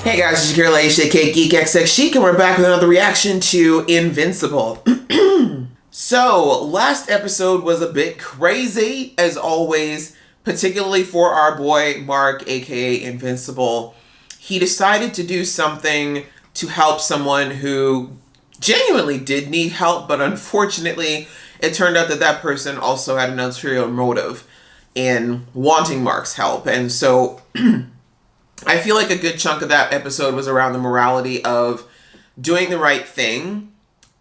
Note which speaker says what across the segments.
Speaker 1: Hey guys, it's your girl Aisha, aka Geek XX Chic, and we're back with another reaction to Invincible. So, last episode was a bit crazy, as always, particularly for our boy Mark, aka Invincible. He decided to do something to help someone who genuinely did need help, but unfortunately, it turned out that that person also had an ulterior motive in wanting Mark's help. And so I feel like a good chunk of that episode was around the morality of doing the right thing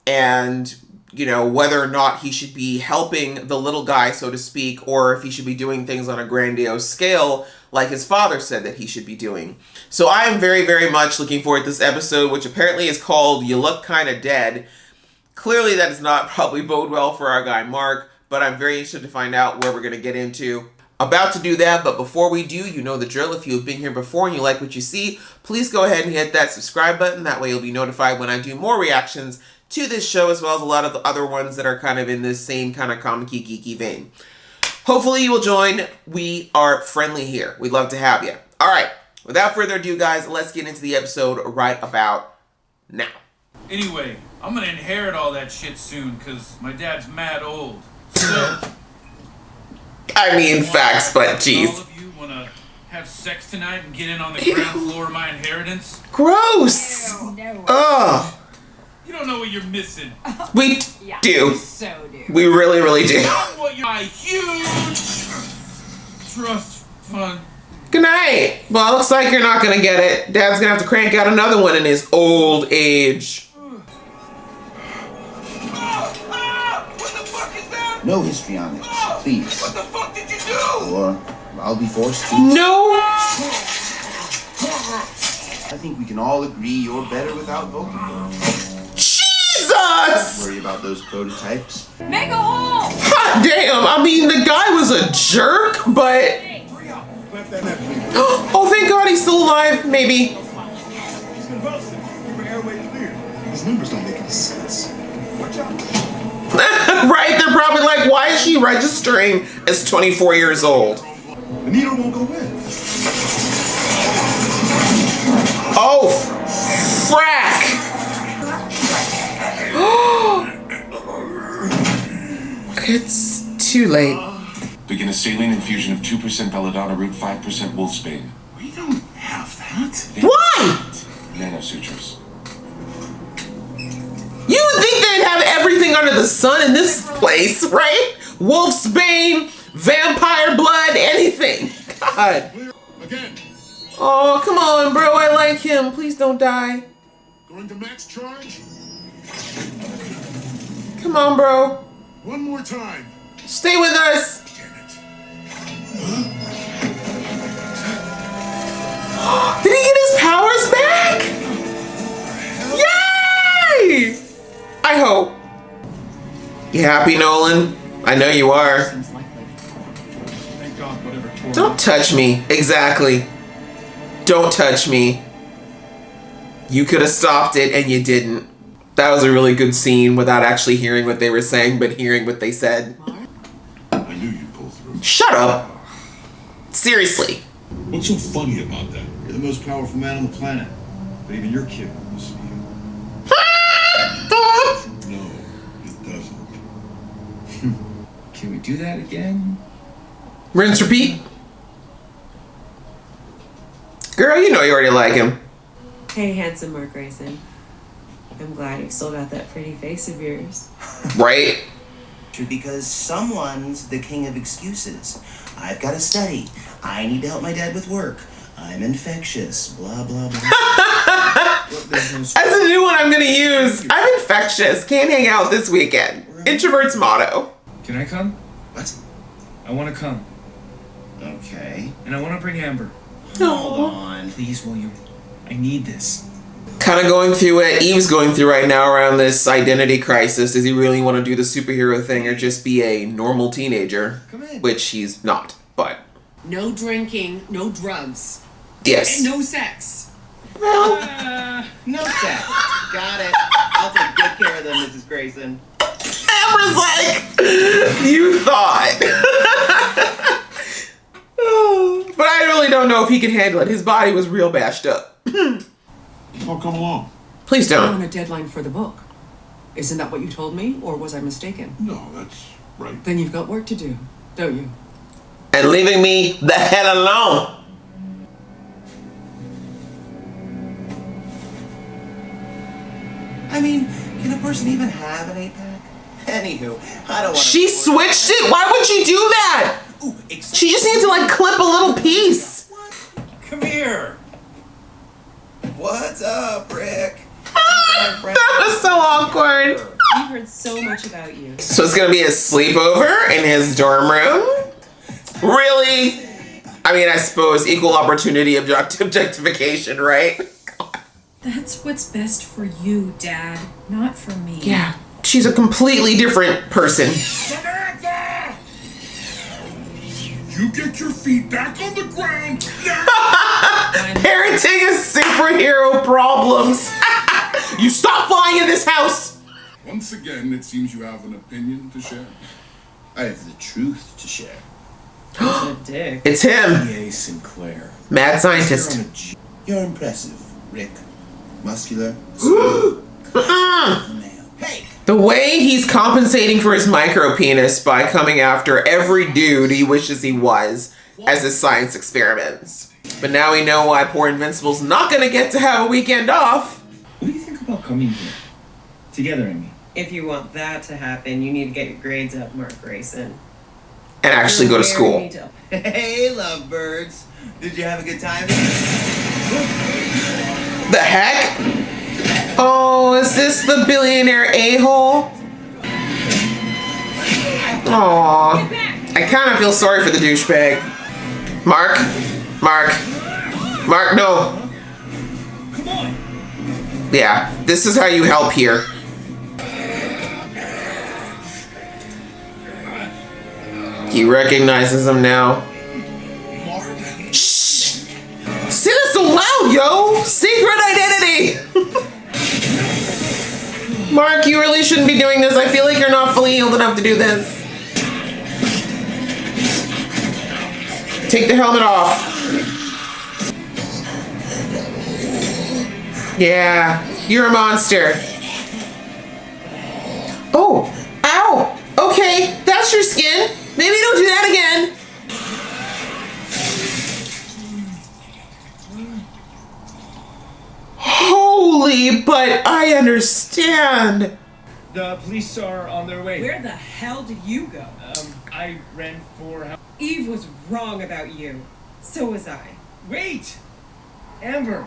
Speaker 1: and, you know, whether or not he should be helping the little guy, so to speak, or if he should be doing things on a grandiose scale like his father said that he should be doing. So I am very, very much looking forward to this episode, which apparently is called You Look Kinda Dead. Clearly that does not probably bode well for our guy Mark, but I'm very interested to find out where we're going to get into. About to do that, but before we do, you know the drill. If you've been here before and you like what you see, please go ahead and hit that subscribe button. That way you'll be notified when I do more reactions to this show, as well as a lot of the other ones that are kind of in this same kind of comic-y, geeky vein. Hopefully you will join. We are friendly here. We'd love to have you. All right, without further ado, guys, let's get into the episode right about now.
Speaker 2: Anyway, I'm gonna inherit all that shit soon, because my dad's mad old. So...
Speaker 1: I mean, facts, but jeez.
Speaker 2: All of you want to have sex tonight and get in on the ground floor of my inheritance?
Speaker 1: Gross!
Speaker 3: No.
Speaker 1: Ugh.
Speaker 2: You don't know what you're missing.
Speaker 1: We do.
Speaker 3: So do.
Speaker 1: We really, really do.
Speaker 2: What you're my huge trust fund.
Speaker 1: Good night. Well, it looks like you're not gonna get it. Dad's gonna have to crank out another one in his old age.
Speaker 2: What the fuck is that?
Speaker 4: No history on it, please.
Speaker 2: What the fuck did you do?
Speaker 4: Or I'll be forced to.
Speaker 1: No.
Speaker 4: I think we can all agree you're better without vocal.
Speaker 1: Jesus!
Speaker 4: Don't worry about those prototypes.
Speaker 3: Make a hole!
Speaker 1: Hot damn. I mean, the guy was a jerk, but... Oh, thank God he's still alive. Maybe.
Speaker 5: He's convulsing. Keep her airway clear. These numbers don't make any sense. Watch out.
Speaker 1: Right? They're probably like, why is she registering as 24 years old?
Speaker 5: The needle won't go in.
Speaker 1: Oh, frack. It's too late.
Speaker 6: Begin a saline infusion of 2% belladonna root, 5% wolfsbane.
Speaker 5: We don't have that.
Speaker 1: Why?
Speaker 6: Nanosutures.
Speaker 1: You would think they'd have everything under the sun in this place, right? Wolfsbane, vampire blood, anything. God.
Speaker 5: Again.
Speaker 1: Oh, come on, bro. I like him. Please don't die.
Speaker 5: Going to max charge.
Speaker 1: Come on, bro.
Speaker 5: One more time.
Speaker 1: Stay with us.
Speaker 5: Damn it.
Speaker 1: Did he get his powers back? Yay! I hope. You happy, Nolan? I know you are.
Speaker 2: Thank God, whatever tore
Speaker 1: Don't touch me. Exactly. Don't touch me. You could have stopped it and you didn't. That was a really good scene without actually hearing what they were saying, but hearing what they said.
Speaker 5: I knew you'd pull through.
Speaker 1: Shut up. Seriously.
Speaker 5: What's so funny about that? You're the most powerful man on the planet. But even your kid will see you. No, it doesn't.
Speaker 7: Can we do that again?
Speaker 1: Rinse, repeat. Girl, you know you already like him.
Speaker 8: Hey, handsome Mark Grayson. I'm glad you've still got that pretty face of yours.
Speaker 1: Right?
Speaker 4: Because someone's the king of excuses. I've got to study. I need to help my dad with work. I'm infectious. Blah, blah, blah.
Speaker 1: That's a new one I'm gonna use. I'm infectious. Can't hang out this weekend. Introvert's motto.
Speaker 7: Can I come?
Speaker 4: What?
Speaker 7: I want to come.
Speaker 4: Okay.
Speaker 7: And I want to bring Amber.
Speaker 4: Hold on.
Speaker 7: Please, will you? I need this.
Speaker 1: Kind of going through what Eve's going through right now around this identity crisis. Does he really want to do the superhero thing or just be a normal teenager?
Speaker 7: Come in.
Speaker 1: Which he's not, but...
Speaker 9: No drinking, no drugs,
Speaker 1: Yes.
Speaker 9: and no sex.
Speaker 1: Well...
Speaker 4: No sex. Got it. I'll take good care of them, Mrs. Grayson.
Speaker 1: Amber's like, you thought. But I really don't know if he can handle it. His body was real bashed up.
Speaker 6: I'll come along.
Speaker 1: Please
Speaker 9: I'm
Speaker 1: don't.
Speaker 9: on a deadline for the book. Isn't that what you told me, or was I mistaken?
Speaker 6: No, that's right.
Speaker 9: Then you've got work to do, don't you?
Speaker 1: And leaving me the hell alone.
Speaker 4: I mean, can a person even have an 8-pack? Anywho, I don't want to...
Speaker 1: She switched it? Why would she do that?
Speaker 4: Ooh,
Speaker 1: She just needs to like clip a little piece.
Speaker 2: Come here.
Speaker 4: What's up, Rick?
Speaker 1: That was so awkward.
Speaker 8: We've heard so much about you.
Speaker 1: So it's gonna be a sleepover in his dorm room? Really? I mean, I suppose equal opportunity objectification, right?
Speaker 3: That's what's best for you, Dad, not for me.
Speaker 1: Yeah, she's a completely different person.
Speaker 5: You get your feet back on the ground now!
Speaker 1: Parenting is superhero problems. You stop flying in this house.
Speaker 5: Once again, it seems you have an opinion to share.
Speaker 4: I have the truth to share.
Speaker 8: A dick.
Speaker 1: It's him,
Speaker 4: E.A. Sinclair.
Speaker 1: mad scientist.
Speaker 4: You're impressive, Rick. Muscular. Hey!
Speaker 1: The way he's compensating for his micro penis by coming after every dude he wishes he was as his science experiments. But now we know why poor Invincible's not gonna get to have a weekend off.
Speaker 7: What do you think about coming here? Together, I mean.
Speaker 8: If you want that to happen, you need to get your grades up, Mark Grayson.
Speaker 1: And actually go to school.
Speaker 4: Hey, lovebirds. Did you have a good time?
Speaker 1: The heck? Oh, is this the billionaire a-hole? Aww. I kind of feel sorry for the douchebag. Mark, no.
Speaker 5: Come on!
Speaker 1: Yeah, this is how you help here. He recognizes him now. Shh! Say that so loud, yo! Secret identity! Mark, you really shouldn't be doing this. I feel like you're not fully healed enough to do this. Take the helmet off. Yeah, you're a monster. Oh, ow! Okay, that's your skin. Maybe don't do that again. Holy, but I understand.
Speaker 10: The police are on their way.
Speaker 9: Where the hell did you go?
Speaker 10: I ran for help.
Speaker 9: Eve was wrong about you. So was I.
Speaker 10: Wait! Amber!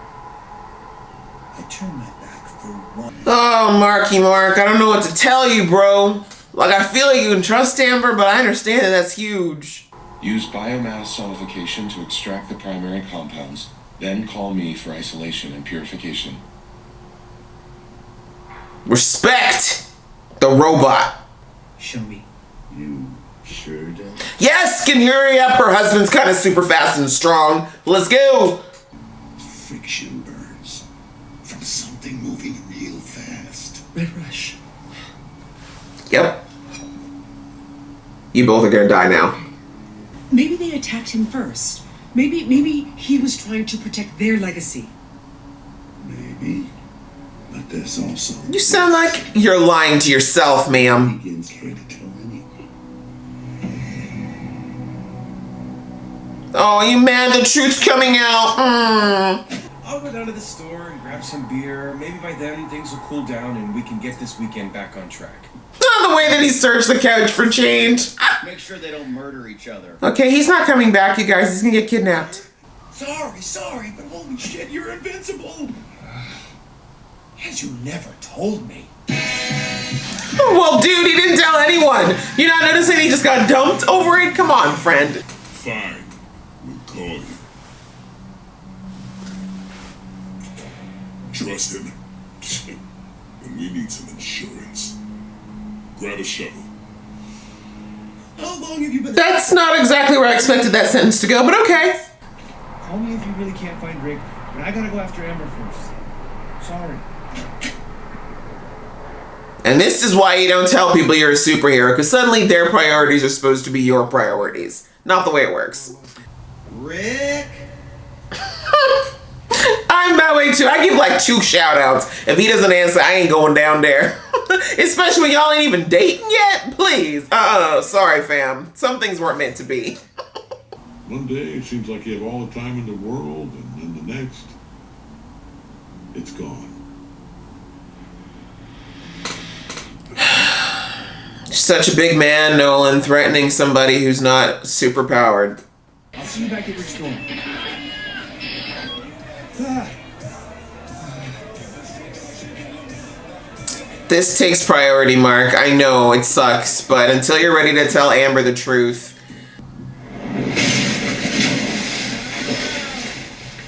Speaker 4: I turned my back for one.
Speaker 1: Oh, Marky Mark, I don't know what to tell you, bro. Like, I feel like you can trust Amber, but I understand that that's huge.
Speaker 6: Use biomass solidification to extract the primary compounds. Then call me for isolation and purification.
Speaker 1: Respect the robot.
Speaker 10: Show me.
Speaker 5: You sure, Dad?
Speaker 1: Yes, can hurry up. Her husband's kind of super fast and strong. Let's go.
Speaker 5: Friction burns from something moving real fast.
Speaker 10: Red Rush.
Speaker 1: Yep. You both are gonna die now.
Speaker 9: Maybe they attacked him first. Maybe he was trying to protect their legacy.
Speaker 5: Maybe. But there's also...
Speaker 1: You sound like you're lying to yourself, ma'am.
Speaker 5: Begins trying to kill anyone.
Speaker 1: Oh, you mad? The truth's coming out.
Speaker 10: I'll go down to the store and grab some beer. Maybe by then things will cool down and we can get this weekend back on track.
Speaker 1: Not the way that he searched the couch for change.
Speaker 4: Make sure they don't murder each other.
Speaker 1: Okay, he's not coming back, you guys. He's gonna get kidnapped.
Speaker 5: Sorry, but holy shit, you're invincible!
Speaker 4: And you never told me.
Speaker 1: Well, dude, he didn't tell anyone. You're not noticing he just got dumped over it? Come on, friend.
Speaker 5: Fine. We'll call you. Trust him. And we need some insurance. Grab a shovel.
Speaker 4: How long have you been...
Speaker 1: That's not exactly where I expected that sentence to go, but okay.
Speaker 10: Call me if you really can't find Rick, but I gotta go after Amber first. Sorry.
Speaker 1: And this is why you don't tell people you're a superhero, because suddenly their priorities are supposed to be your priorities. Not the way it works.
Speaker 4: Rick?
Speaker 1: I I'm that way too. I give like 2 shout outs. If he doesn't answer, I ain't going down there. Especially when y'all ain't even dating yet. Please. Sorry, fam. Some things weren't meant to be.
Speaker 11: One day it seems like you have all the time in the world, and then the next, it's gone.
Speaker 1: Such a big man, Nolan, threatening somebody who's not super powered.
Speaker 10: I'll see you back at your store.
Speaker 1: This takes priority, Mark. I know, it sucks, but until you're ready to tell Amber the truth.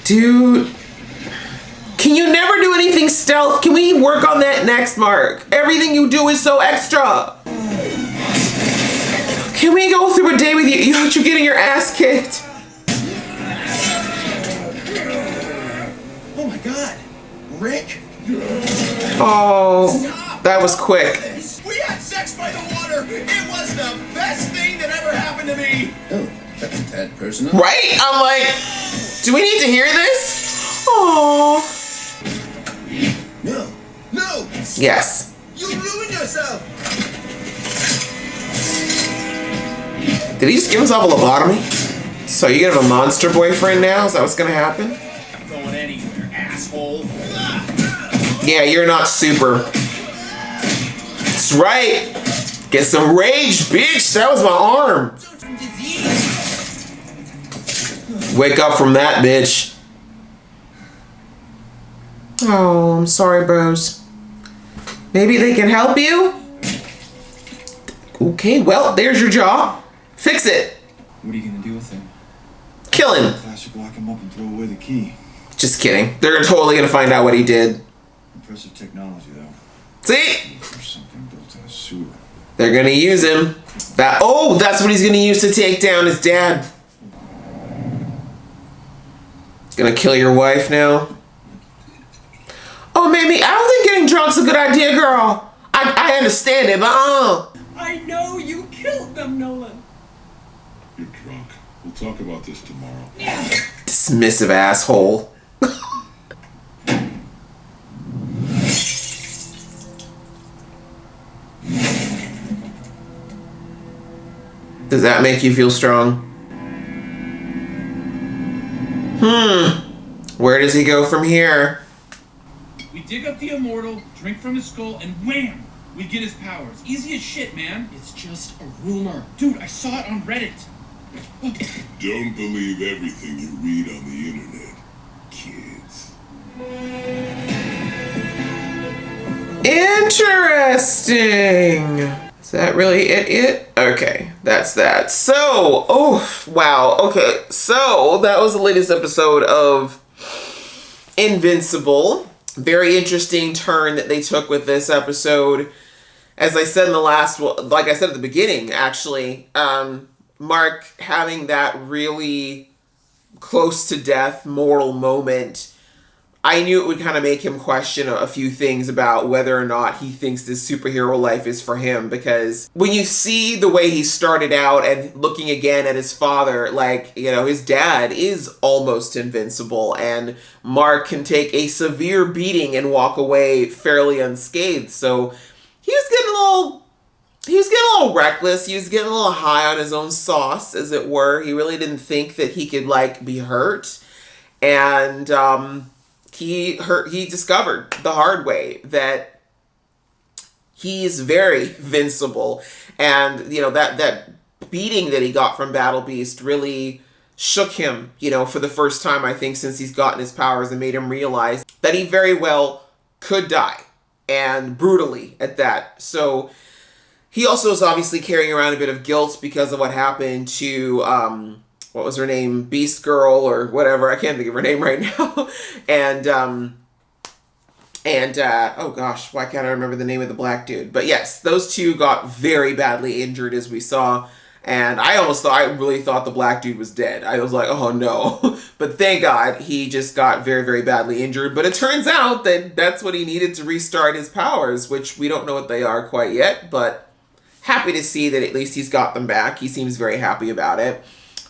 Speaker 1: Dude. Can you never do anything stealth? Can we work on that next, Mark? Everything you do is so extra. Can we go through a day with you getting your ass kicked?
Speaker 4: Oh my God, Rick!
Speaker 1: Oh, that was quick.
Speaker 5: We had sex by the water. It was the best thing that ever happened to me.
Speaker 7: Oh, that's a tad personal.
Speaker 1: Right? I'm like, do we need to hear this? Oh.
Speaker 5: No.
Speaker 1: Yes.
Speaker 5: You ruined yourself.
Speaker 1: Did he just give himself a lobotomy? So you gonna have a monster boyfriend now? Is that what's gonna happen?
Speaker 5: I'm going anywhere, asshole.
Speaker 1: Yeah, you're not super. That's right. Get some rage, bitch. That was my arm. Wake up from that, bitch. Oh, I'm sorry, bros. Maybe they can help you? Okay, well, there's your jaw. Fix it.
Speaker 7: What are you gonna do with him?
Speaker 1: Kill him.
Speaker 5: Classic, lock him up and throw away the key.
Speaker 1: Just kidding. They're totally gonna find out what he did.
Speaker 5: Impressive technology, though.
Speaker 1: See?
Speaker 5: There's something built in a sewer.
Speaker 1: They're gonna use him. That's what he's gonna use to take down his dad. Gonna kill your wife now? Oh, maybe. I don't think getting drunk's a good idea, girl. I understand it, but
Speaker 9: I know you killed them, Nolan.
Speaker 11: You're drunk. We'll talk about this tomorrow.
Speaker 1: Dismissive asshole. Does that make you feel strong? Where does he go from here?
Speaker 2: We dig up the immortal, drink from his skull, and wham! We get his powers. Easy as shit, man.
Speaker 10: It's just a rumor.
Speaker 2: Dude, I saw it on Reddit.
Speaker 11: Don't believe everything you read on the internet, kids.
Speaker 1: Interesting. Is that really it? Okay, that's that. So, oh, wow. Okay, so that was the latest episode of Invincible. Very interesting turn that they took with this episode. As I said in the last, like I said at the beginning, actually, Mark having that really close to death mortal moment, I knew it would kind of make him question a few things about whether or not he thinks this superhero life is for him. Because when you see the way he started out and looking again at his father, like, you know, his dad is almost invincible and Mark can take a severe beating and walk away fairly unscathed. So he was getting a little reckless. He was getting a little high on his own sauce, as it were. He really didn't think that he could, like, be hurt. And, he discovered the hard way that he's very invincible. And, you know, that beating that he got from Battle Beast really shook him, you know, for the first time, I think, since he's gotten his powers, and made him realize that he very well could die, and brutally at that. So he also is obviously carrying around a bit of guilt because of what happened to, what was her name? Beast Girl or whatever. I can't think of her name right now. And oh gosh, why can't I remember the name of the black dude? But yes, those two got very badly injured, as we saw. And I really thought the black dude was dead. I was like, oh no. But thank God he just got very, very badly injured. But it turns out that that's what he needed to restart his powers, which we don't know what they are quite yet. But happy to see that at least he's got them back. He seems very happy about it.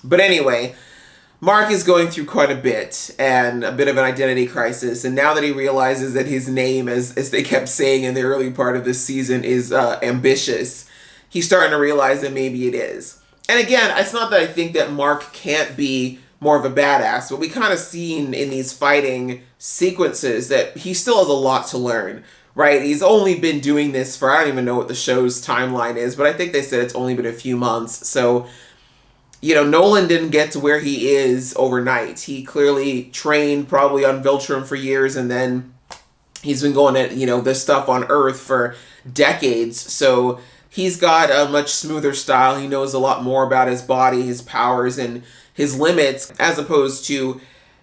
Speaker 1: But anyway, Mark is going through quite a bit and a bit of an identity crisis. And now that he realizes that his name, as they kept saying in the early part of this season, is ambitious, he's starting to realize that maybe it is. And again, it's not that I think that Mark can't be more of a badass, but we kind of seen in these fighting sequences that he still has a lot to learn, right? He's only been doing this for, I don't even know what the show's timeline is, but I think they said it's only been a few months. So, you know, Nolan didn't get to where he is overnight. He clearly trained probably on Viltrum for years, and then he's been going at, you know, this stuff on Earth for decades. So he's got a much smoother style. He knows a lot more about his body, his powers, and his limits, as opposed to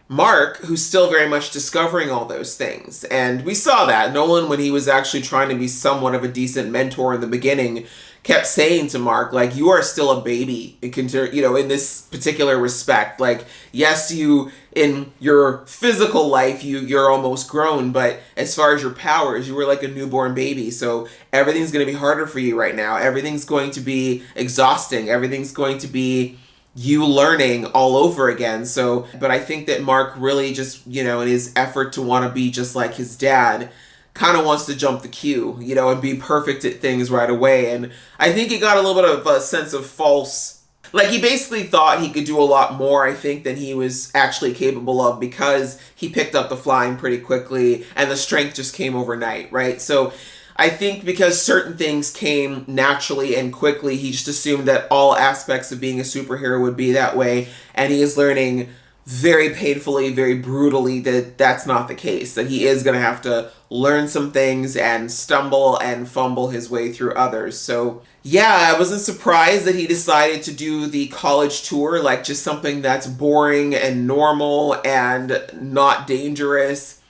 Speaker 1: Mark, who's still very much discovering all those things. And we saw that. Nolan, when he was actually trying to be somewhat of a decent mentor in the beginning, kept saying to Mark, like, you are still a baby, you know, in this particular respect. Like, yes, you, in your physical life, you're almost grown, but as far as your powers, you were like a newborn baby. So everything's going to be harder for you right now. Everything's going to be exhausting. Everything's going to be you learning all over again. So, but I think that Mark really just, you know, in his effort to want to be just like his dad, kind of wants to jump the queue, you know, and be perfect at things right away. And I think he got a little bit of a sense of false, like he basically thought he could do a lot more, I think, than he was actually capable of, because he picked up the flying pretty quickly and the strength just came overnight, right? So I think because certain things came naturally and quickly, he just assumed that all aspects of being a superhero would be that way. And he is learning very painfully, very brutally, that that's not the case, that he is going to have to learn some things and stumble and fumble his way through others. So yeah, I wasn't surprised that he decided to do the college tour, like just something that's boring and normal and not dangerous.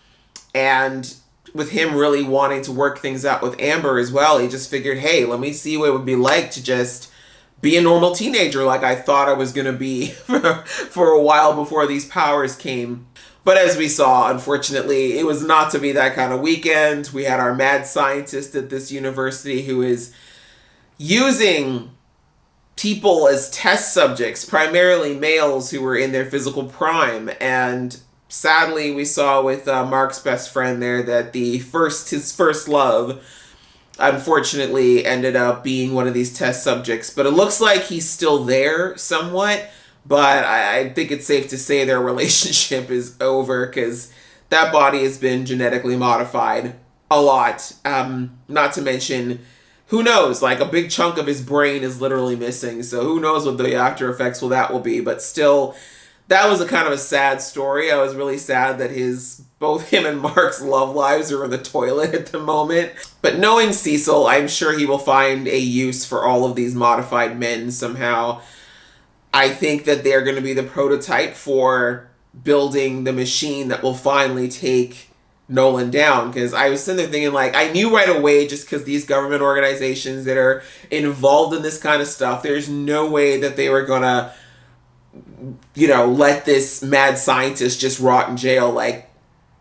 Speaker 1: And with him really wanting to work things out with Amber as well, he just figured, hey, let me see what it would be like to just be a normal teenager like I thought I was going to be for a while before these powers came. But as we saw, unfortunately, it was not to be that kind of weekend. We had our mad scientist at this university who is using people as test subjects, primarily males who were in their physical prime. And sadly, we saw with Mark's best friend there that his first love, unfortunately, ended up being one of these test subjects. But it looks like he's still there somewhat. But I think it's safe to say their relationship is over, because that body has been genetically modified a lot. Not to mention, who knows, like a big chunk of his brain is literally missing. So who knows what the after effects will be. But still, that was a kind of a sad story. I was really sad that both him and Mark's love lives are in the toilet at the moment. But knowing Cecil, I'm sure he will find a use for all of these modified men somehow. I think that they're going to be the prototype for building the machine that will finally take Nolan down. Because I was sitting there thinking, like, I knew right away, just because these government organizations that are involved in this kind of stuff, there's no way that they were going to, you know, let this mad scientist just rot in jail. Like,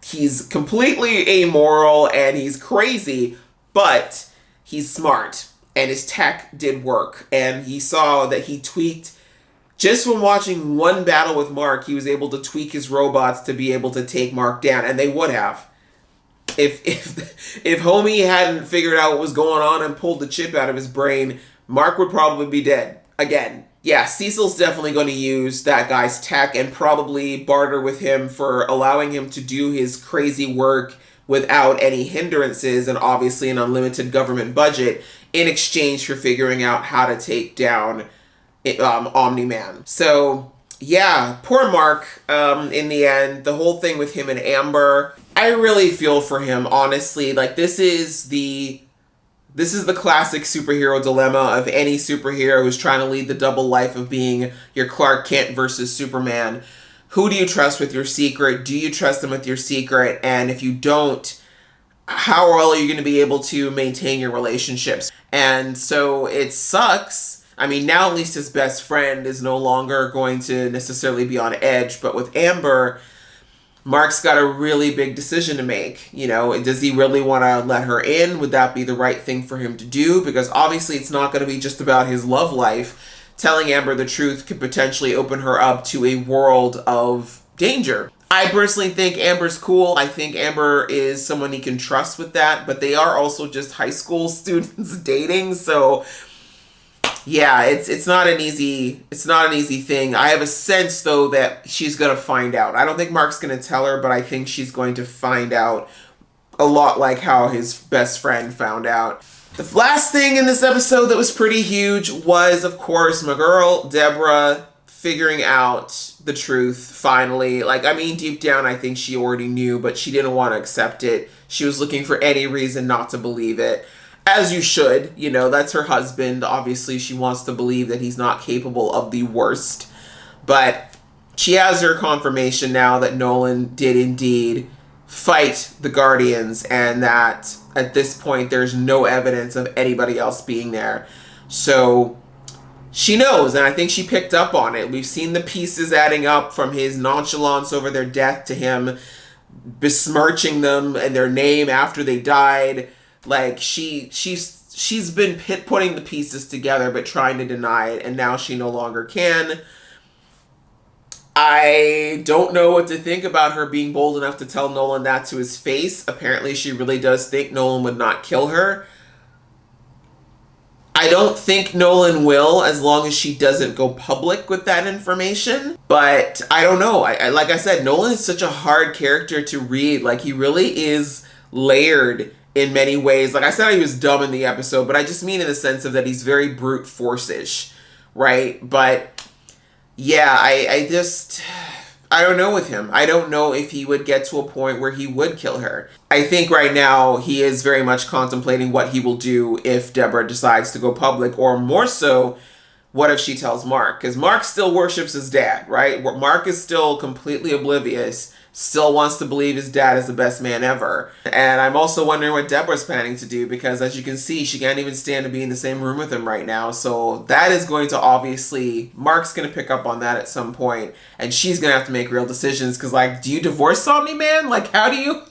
Speaker 1: he's completely amoral and he's crazy, but he's smart and his tech did work. And he saw that he tweaked. Just from watching one battle with Mark, he was able to tweak his robots to be able to take Mark down, and they would have. If Homie hadn't figured out what was going on and pulled the chip out of his brain, Mark would probably be dead again. Yeah, Cecil's definitely going to use that guy's tech and probably barter with him for allowing him to do his crazy work without any hindrances and obviously an unlimited government budget in exchange for figuring out how to take down Omniman. So yeah, poor Mark. In the end, the whole thing with him and Amber, I really feel for him, honestly. Like, this is the classic superhero dilemma of any superhero who's trying to lead the double life of being your Clark Kent versus Superman. Who do you trust with your secret? Do you trust them with your secret? And if you don't, how well are you going to be able to maintain your relationships? And so it sucks. I mean, now at least his best friend is no longer going to necessarily be on edge. But with Amber, Mark's got a really big decision to make. You know, does he really want to let her in? Would that be the right thing for him to do? Because obviously it's not going to be just about his love life telling Amber the truth could potentially open her up to a world of danger. I personally think Amber's cool. I think Amber is someone he can trust with that, but they are also just high school students dating, so yeah, it's not an easy thing. I have a sense though that she's gonna find out. I don't think Mark's gonna tell her, but I think she's going to find out, a lot like how his best friend found out. The last thing in this episode that was pretty huge was, of course, my girl Deborah figuring out the truth finally. Like, I mean, deep down I think she already knew, but she didn't want to accept it. She was looking for any reason not to believe it. As you should, you know, that's her husband. Obviously, she wants to believe that he's not capable of the worst. But she has her confirmation now that Nolan did indeed fight the Guardians, and that at this point there's no evidence of anybody else being there. So she knows, and I think she picked up on it. We've seen the pieces adding up from his nonchalance over their death to him besmirching them and their name after they died. Like, she's been putting the pieces together but trying to deny it, and now she no longer can. I don't know what to think about her being bold enough to tell Nolan that to his face. Apparently she really does think Nolan would not kill her. I don't think Nolan will, as long as she doesn't go public with that information. But I don't know. Like I said, Nolan is such a hard character to read. Like, he really is layered in many ways. Like I said, he was dumb in the episode, but I just mean in the sense of that he's very brute force-ish, right? But yeah, I don't know with him. I don't know if he would get to a point where he would kill her. I think right now he is very much contemplating what he will do if Deborah decides to go public, or more so, what if she tells Mark? Because Mark still worships his dad, right? Mark is still completely oblivious, still wants to believe his dad is the best man ever. And I'm also wondering what Deborah's planning to do, because as you can see, she can't even stand to be in the same room with him right now. So that is going to obviously, Mark's going to pick up on that at some point, and she's going to have to make real decisions, because like, do you divorce Omniman? Like, how do you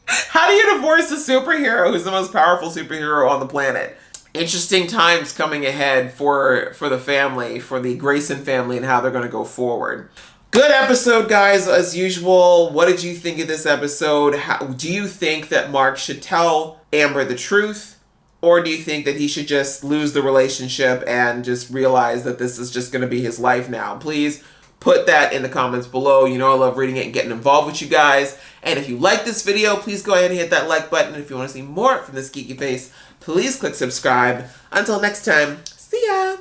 Speaker 1: divorce a superhero who's the most powerful superhero on the planet? Interesting times coming ahead for the family, for the Grayson family, and how they're going to go forward. Good episode, guys, as usual. What did you think of this episode? Do you think that Mark should tell Amber the truth? Or do you think that he should just lose the relationship and just realize that this is just going to be his life now? Please put that in the comments below. You know I love reading it and getting involved with you guys. And if you like this video, please go ahead and hit that like button. If you want to see more from this geeky face, please click subscribe. Until next time, see ya!